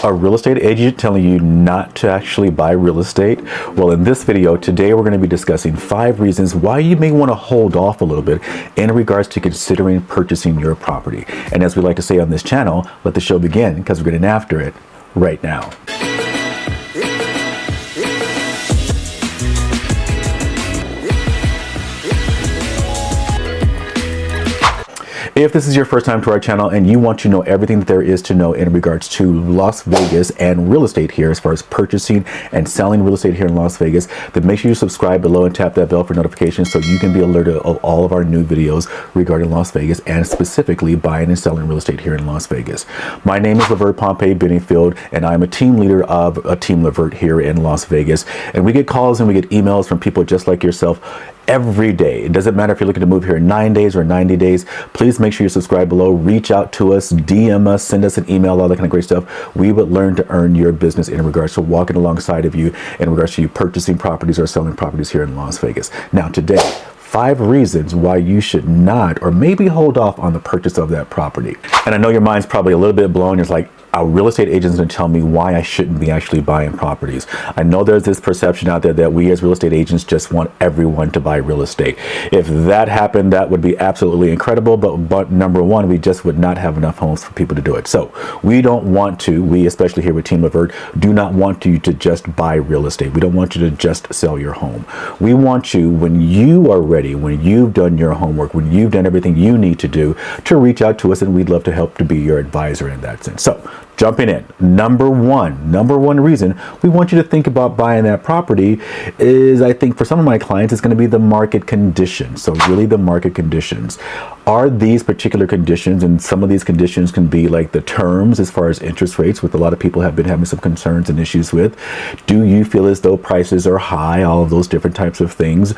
A real estate agent telling you not to actually buy real estate? Well, in this video today, we're going to be discussing 5 reasons why you may want to hold off a little bit in regards to considering purchasing your property. And as we like to say on this channel, let the show begin, because we're getting after it right now. If this is your first time to our channel and you want to know everything that there is to know in regards to Las Vegas and real estate here, as far as purchasing and selling real estate here in Las Vegas, then make sure you subscribe below and tap that bell for notifications so you can be alerted of all of our new videos regarding Las Vegas and specifically buying and selling real estate here in Las Vegas. My name is Levert Pompey Bennyfield, and I'm a team leader of Team Levert here in Las Vegas. And we get calls and we get emails from people just like yourself every day. It doesn't matter if you're looking to move here in 9 days or 90 days. Please make sure you subscribe below, reach out to us, DM us, send us an email, all that kind of great stuff. We would learn to earn your business in regards to walking alongside of you in regards to you purchasing properties or selling properties here in Las Vegas. Now today, 5 reasons why you should not or maybe hold off on the purchase of that property. And I know your mind's probably a little bit blown. It's like, a real estate agent's going to tell me why I shouldn't be actually buying properties. I know there's this perception out there that we as real estate agents just want everyone to buy real estate. If that happened, that would be absolutely incredible. But number one, we just would not have enough homes for people to do it. So we don't want to, we especially here with Team Levert, do not want you to just buy real estate. We don't want you to just sell your home. We want you, when you are ready, when you've done your homework, when you've done everything you need to do, to reach out to us, and we'd love to help to be your advisor in that sense. So jumping in, number one reason we want you to think about buying that property is, I think for some of my clients, it's going to be the market conditions. So really the market conditions. Are these particular conditions, and some of these conditions can be like the terms as far as interest rates, which a lot of people have been having some concerns and issues with. Do you feel as though prices are high? All of those different types of things.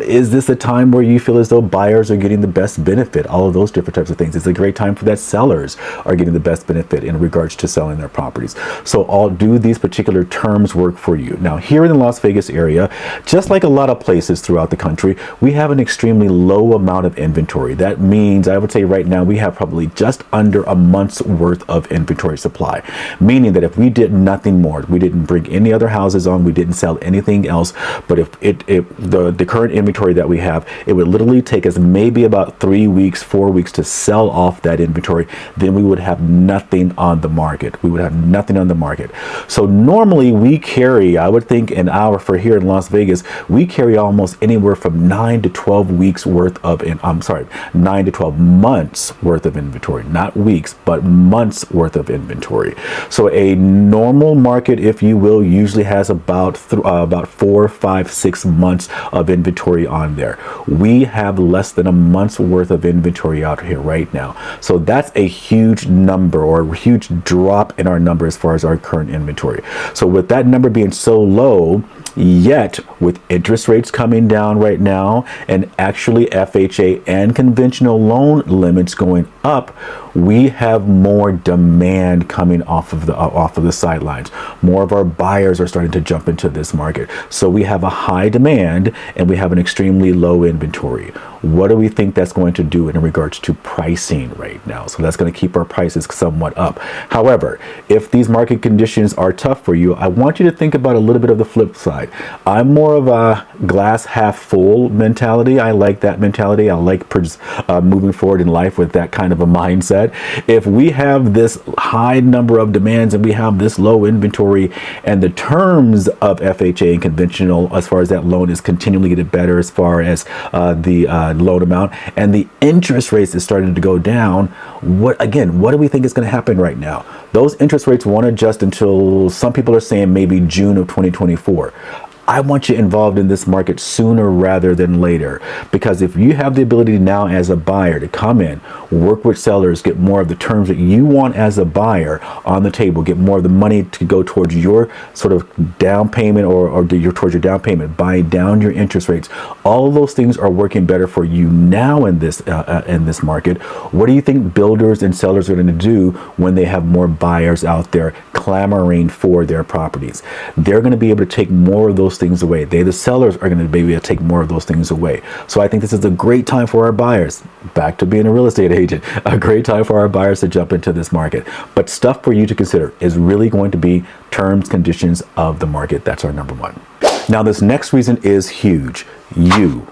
Is this a time where you feel as though buyers are getting the best benefit? All of those different types of things. It's a great time for that sellers are getting the best benefit in regards to selling their properties. So do these particular terms work for you? Now here in the Las Vegas area, just like a lot of places throughout the country, we have an extremely low amount of inventory. That means, I would say right now, we have probably just under a month's worth of inventory supply, meaning that if we did nothing more, we didn't bring any other houses on, we didn't sell anything else, but if the current inventory that we have, it would literally take us maybe about 3 weeks, 4 weeks to sell off that inventory, then we would have nothing on the market. We would have nothing on the market. So normally we carry, I would think for here in Las Vegas, we carry almost anywhere from 9 to 12 weeks worth of, 9 to 12 months worth of inventory, not weeks, but months worth of inventory. So a normal market, if you will, usually has about 4, 5, 6 months of inventory on there. We have less than a month's worth of inventory out here right now. So that's a huge number, or a huge drop in our number as far as our current inventory. So with that number being so low, yet with interest rates coming down right now, and actually FHA and conventional loan limits going up, we have more demand coming off of the sidelines. More of our buyers are starting to jump into this market. So we have a high demand and we have an extremely low inventory. What do we think that's going to do in regards to pricing right now? So that's going to keep our prices somewhat up. However, if these market conditions are tough for you, I want you to think about a little bit of the flip side. I'm more of a glass half full mentality. I like that mentality. I like moving forward in life with that kind of a mindset. If we have this high number of demands and we have this low inventory, and the terms of FHA and conventional as far as that loan is continually getting better as far as the loan amount, and the interest rates is starting to go down, what do we think is going to happen right now? Those interest rates won't adjust until, some people are saying, maybe June of 2024. I want you involved in this market sooner rather than later, because if you have the ability now as a buyer to come in, work with sellers, get more of the terms that you want as a buyer on the table, get more of the money to go towards your sort of down payment towards your down payment, buy down your interest rates. All of those things are working better for you now in this market. What do you think builders and sellers are going to do when they have more buyers out there clamoring for their properties? They're going to be able to take more of those things away. They, the sellers, are going to be able to take more of those things away. So I think this is a great time for our buyers, back to being a real estate agent, a great time for our buyers to jump into this market. But stuff for you to consider is really going to be terms, conditions of the market. That's our number one. Now, this next reason is huge. You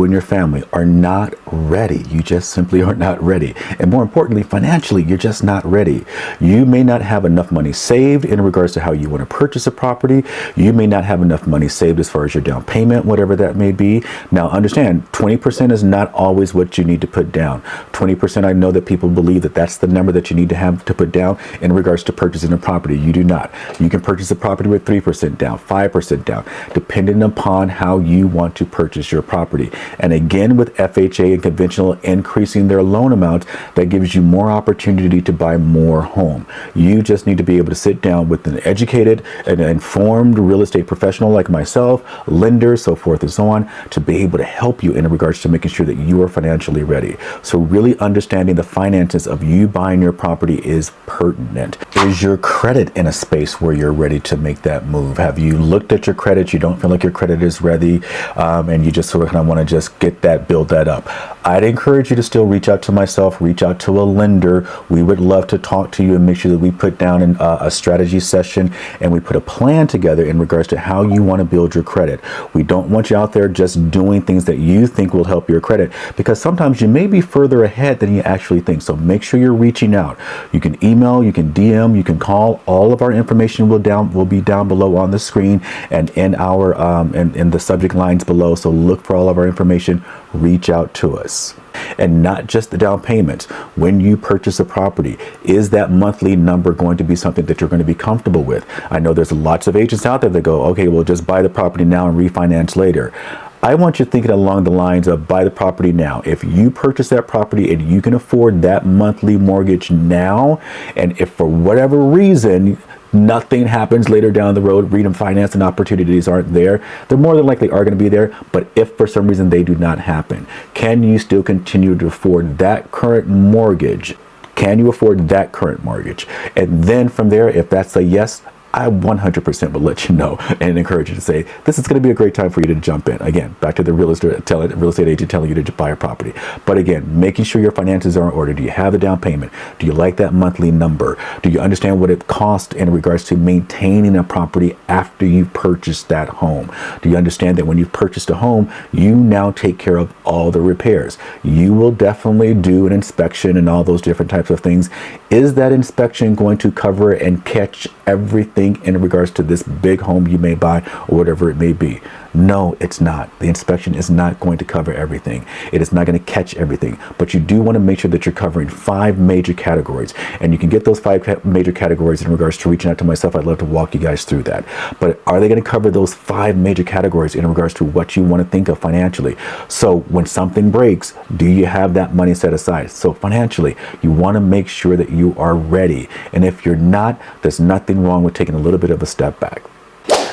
and your family are not ready. You just simply are not ready. And more importantly, financially, you're just not ready. You may not have enough money saved in regards to how you want to purchase a property. You may not have enough money saved as far as your down payment, whatever that may be. Now, understand, 20% is not always what you need to put down. 20%, I know that people believe that that's the number that you need to have to put down in regards to purchasing a property. You do not. You can purchase a property with 3% down, 5% down, depending upon how you want to purchase your property. And again, with FHA and conventional increasing their loan amount, that gives you more opportunity to buy more home. You just need to be able to sit down with an educated and informed real estate professional like myself, lenders, so forth and so on, to be able to help you in regards to making sure that you are financially ready. So really understanding the finances of you buying your property is pertinent. Is your credit in a space where you're ready to make that move? Have you looked at your credit? You don't feel like your credit is ready, and you just sort of kind of want to just get that, build that up. I'd encourage you to still reach out to myself, reach out to a lender. We would love to talk to you and make sure that we put down a strategy session and we put a plan together in regards to how you want to build your credit. We don't want you out there just doing things that you think will help your credit, because sometimes you may be further ahead than you actually think. So make sure you're reaching out. You can email, you can DM, you can call. All of our information will be down below on the screen and in our in the subject lines below. So look for all of our information, reach out to us. And not just the down payments. When you purchase a property, is that monthly number going to be something that you're going to be comfortable with? I know there's lots of agents out there that go, okay, well, just buy the property now and refinance later. I want you thinking along the lines of buy the property now. If you purchase that property and you can afford that monthly mortgage now, and if for whatever reason nothing happens later down the road, refinancing opportunities aren't there, they're more than likely are going to be there. But if for some reason they do not happen, can you still continue to afford that current mortgage? Can you afford that current mortgage? And then from there, if that's a yes, I 100% will let you know and encourage you to say, this is going to be a great time for you to jump in. Again, back to the real estate agent telling you to buy a property. But again, making sure your finances are in order. Do you have the down payment? Do you like that monthly number? Do you understand what it costs in regards to maintaining a property after you purchase that home? Do you understand that when you've purchased a home, you now take care of all the repairs? You will definitely do an inspection and all those different types of things. Is that inspection going to cover and catch everything in regards to this big home you may buy or whatever it may be? No, it's not. The inspection is not going to cover everything. It is not going to catch everything, but you do want to make sure that you're covering 5 major categories, and you can get those 5 major categories in regards to reaching out to myself. I'd love to walk you guys through that. But are they going to cover those 5 major categories in regards to what you want to think of financially? So when something breaks, do you have that money set aside? So financially, you want to make sure that you are ready. And if you're not, there's nothing wrong with taking a little bit of a step back.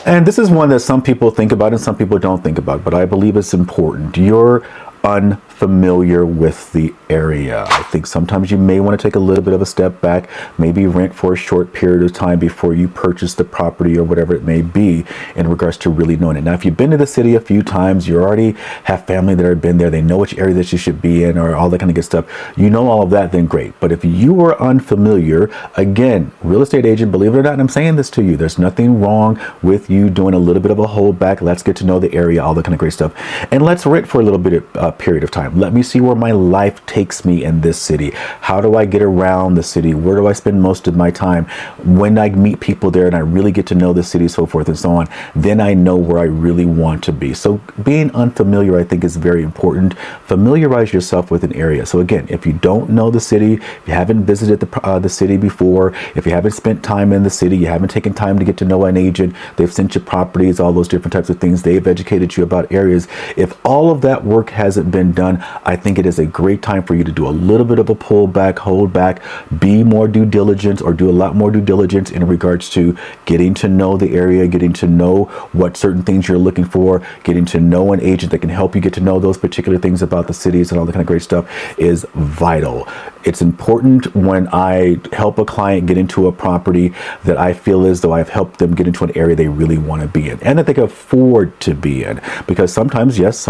And this is one that some people think about and some people don't think about, but I believe it's important. You're unfamiliar with the area. I think sometimes you may want to take a little bit of a step back, maybe rent for a short period of time before you purchase the property or whatever it may be in regards to really knowing it. Now, if you've been to the city a few times, you already have family that have been there, they know which area that you should be in or all that kind of good stuff, you know all of that, then great. But if you are unfamiliar, again, real estate agent, believe it or not, and I'm saying this to you, there's nothing wrong with you doing a little bit of a holdback. Let's get to know the area, all that kind of great stuff. And let's rent for a little bit of period of time. Let me see where my life takes me in this city. How do I get around the city? Where do I spend most of my time? When I meet people there and I really get to know the city, so forth and so on, then I know where I really want to be. So being unfamiliar, I think, is very important. Familiarize yourself with an area. So again, if you don't know the city, if you haven't visited the city before, if you haven't spent time in the city, you haven't taken time to get to know an agent, they've sent you properties, all those different types of things, they've educated you about areas. If all of that work hasn't been done, I think it is a great time for you to do a little bit of a pullback, hold back, be more due diligence, or do a lot more due diligence in regards to getting to know the area, getting to know what certain things you're looking for, getting to know an agent that can help you get to know those particular things about the cities and all that kind of great stuff is vital. It's important when I help a client get into a property that I feel as though I've helped them get into an area they really want to be in and that they can afford to be in. Because sometimes, yes,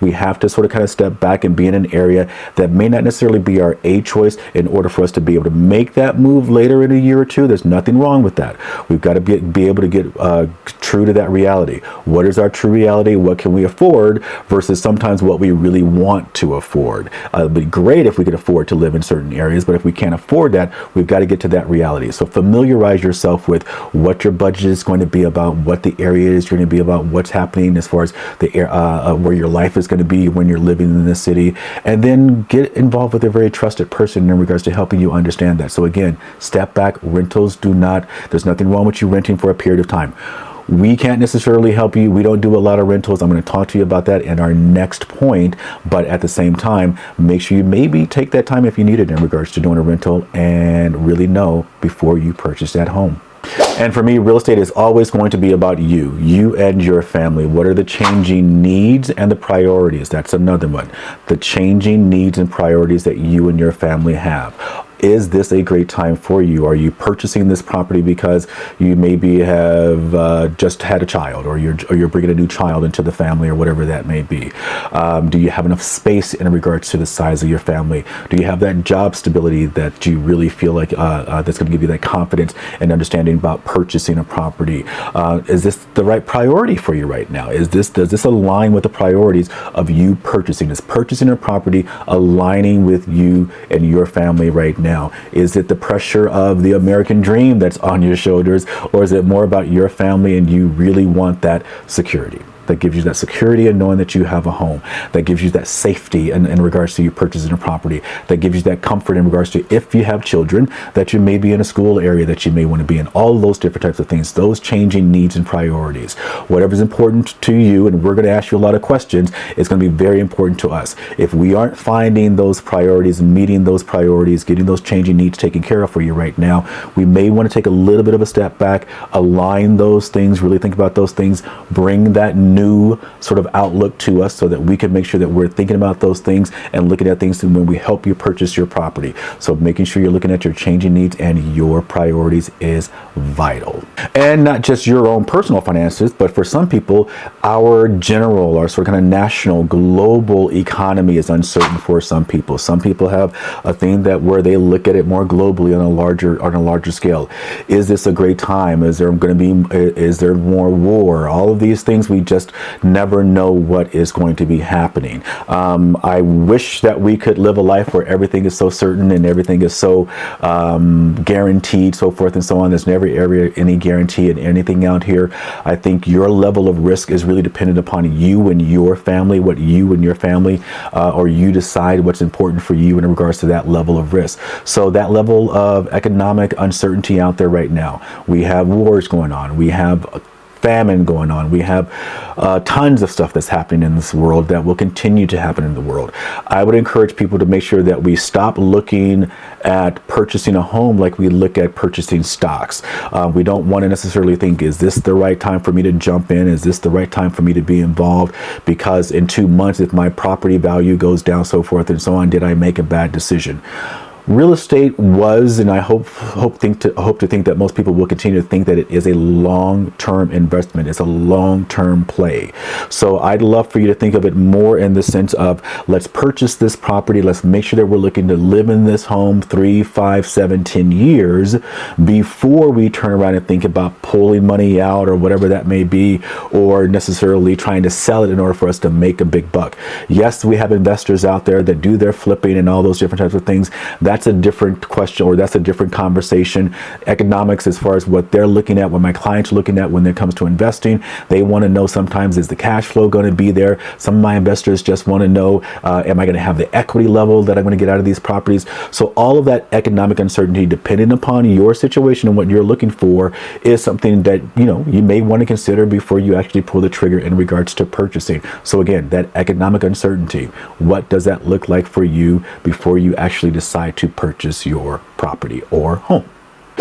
we have to sort of kind of step back and be in an area that may not necessarily be our A choice in order for us to be able to make that move later in a year or two. There's nothing wrong with that. We've got to be able to get true to that reality. What is our true reality? What can we afford versus sometimes what we really want to afford? It'd be great if we could afford to live in certain areas, but if we can't afford that, we've got to get to that reality. So familiarize yourself with what your budget is going to be about, what the area is going to be about, what's happening as far as the where your life is going to be when you're living in this city, and then get involved with a very trusted person in regards to helping you understand that. So again, step back. Rentals there's nothing wrong with you renting for a period of time. We can't necessarily help you. We don't do a lot of rentals. I'm going to talk to you about that in our next point. But at the same time, make sure you maybe take that time if you need it in regards to doing a rental and really know before you purchase that home. And for me, real estate is always going to be about you and your family. What are the changing needs and the priorities? That's another one. The changing needs and priorities that you and your family have. Is this a great time for you? Are you purchasing this property because you maybe have just had a child, or you're bringing a new child into the family, or whatever that may be? Do you have enough space in regards to the size of your family? Do you have that job stability that you really feel like that's going to give you that confidence and understanding about purchasing a property? Is this the right priority for you right now? Does this align with the priorities of you purchasing? Is purchasing a property aligning with you and your family right now? Is it the pressure of the American dream that's on your shoulders, or is it more about your family and you really want that security? That gives you that security and knowing that you have a home, that gives you that safety in regards to you purchasing a property, that gives you that comfort in regards to if you have children, that you may be in a school area that you may want to be in. All of those different types of things, those changing needs and priorities. Whatever's important to you, and we're going to ask you a lot of questions, is going to be very important to us. If we aren't finding those priorities, meeting those priorities, getting those changing needs taken care of for you right now, we may want to take a little bit of a step back, align those things, really think about those things, bring that new sort of outlook to us so that we can make sure that we're thinking about those things and looking at things when we help you purchase your property. So making sure you're looking at your changing needs and your priorities is vital. And not just your own personal finances, but for some people, our general, our sort of kind of national, global economy is uncertain for some people. Some people have a thing that where they look at it more globally on a larger scale. Is this a great time? Is there more war? All of these things, we just never know what is going to be happening. I wish that we could live a life where everything is so certain and everything is so guaranteed, so forth and so on. There's never any guarantee in anything out here. I think your level of risk is really dependent upon you and your family, what you and your family, or you decide what's important for you in regards to that level of risk. So that level of economic uncertainty out there right now. We have wars going on. We have famine going on. We have tons of stuff that's happening in this world that will continue to happen in the world. I would encourage people to make sure that we stop looking at purchasing a home like we look at purchasing stocks. We don't want to necessarily think, is this the right time for me to jump in? Is this the right time for me to be involved? Because in 2 months, if my property value goes down, so forth and so on, did I make a bad decision? Real estate was, and I hope to think that most people will continue to think that it is a long-term investment. It's a long-term play. So I'd love for you to think of it more in the sense of, let's purchase this property. Let's make sure that we're looking to live in this home 3, 5, 7, 10 years before we turn around and think about pulling money out or whatever that may be, or necessarily trying to sell it in order for us to make a big buck. Yes, we have investors out there that do their flipping and all those different types of things. That's a different question, or that's a different conversation. Economics, as far as what they're looking at, what my clients are looking at when it comes to investing, they want to know sometimes, is the cash flow going to be there? Some of my investors just want to know, am I going to have the equity level that I'm going to get out of these properties? So all of that economic uncertainty, depending upon your situation and what you're looking for, is something that you may want to consider before you actually pull the trigger in regards to purchasing. So again, that economic uncertainty, what does that look like for you before you actually decide to purchase your property or home?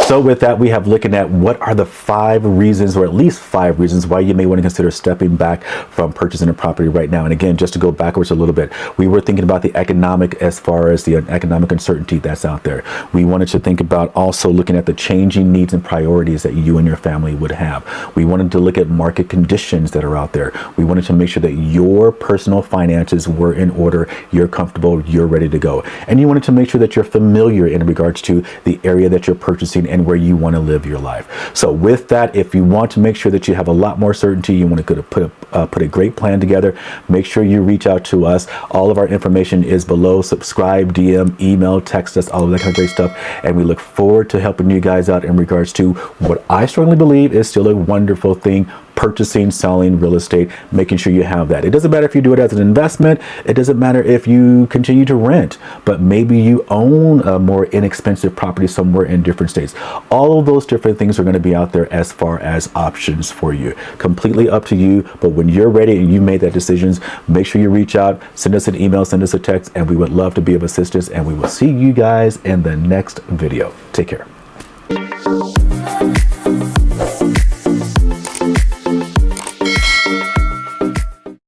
So with that, we have looking at what are the 5 reasons, or at least 5 reasons, why you may want to consider stepping back from purchasing a property right now. And again, just to go backwards a little bit, we were thinking about the economic, as far as the economic uncertainty that's out there. We wanted to think about also looking at the changing needs and priorities that you and your family would have. We wanted to look at market conditions that are out there. We wanted to make sure that your personal finances were in order, you're comfortable, you're ready to go. And you wanted to make sure that you're familiar in regards to the area that you're purchasing and where you want to live your life. So with that, if you want to make sure that you have a lot more certainty, you want to put a great plan together, make sure you reach out to us. All of our information is below. Subscribe, DM, email, text us, all of that kind of great stuff. And we look forward to helping you guys out in regards to what I strongly believe is still a wonderful thing: purchasing, selling real estate, making sure you have that. It doesn't matter if you do it as an investment. It doesn't matter if you continue to rent, but maybe you own a more inexpensive property somewhere in different states. All of those different things are going to be out there as far as options for you. Completely up to you. But when you're ready and you made that decisions, make sure you reach out, send us an email, send us a text, and we would love to be of assistance. And we will see you guys in the next video. Take care.